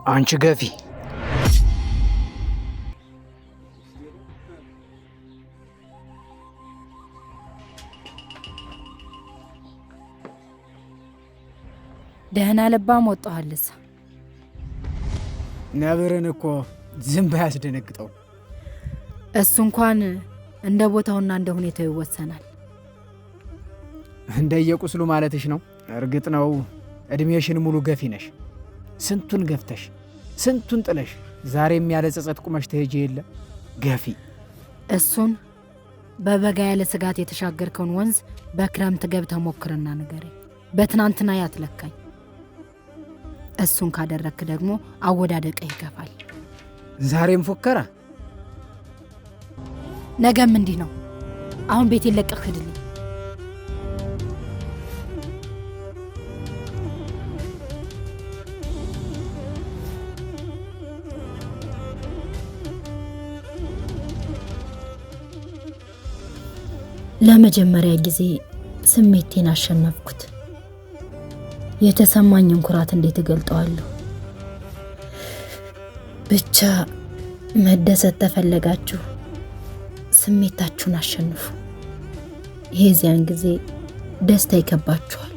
አንቺ ገፊ ደህና ልባም ወጣሃልሳ። ነብርን እኮ ዝም ባያስደነግጠው። እሱ እንኳን እንደ ቦታውና እንደ ሁኔታው ይወሰናል። እንደየቁስሉ ማለትሽ ነው? እርግጥ ነው እድሜሽን ሙሉ ገፊ ነሽ። ስንቱን ገፍተሽ ስንቱን ጥለሽ ዛሬም ያለ ጸጸት ቁመሽ ትሄጂ የለ ገፊ። እሱን በበጋ ያለ ስጋት የተሻገርከውን ወንዝ በክረምት ገብተህ ሞክርና ንገረኝ። በትናንትና ያትለካኝ። እሱን ካደረክ ደግሞ አወዳደቅህ ይከፋል። ዛሬም ፎከራ፣ ነገም እንዲህ ነው። አሁን ቤቴን ለቀህ ሂድልኝ። ለመጀመሪያ ጊዜ ስሜቴን አሸነፍኩት። የተሰማኝን ኩራት እንዴት እገልጠዋለሁ? ብቻ መደሰት ተፈለጋችሁ ስሜታችሁን አሸንፉ። የዚያን ጊዜ ደስታ ይከባችኋል።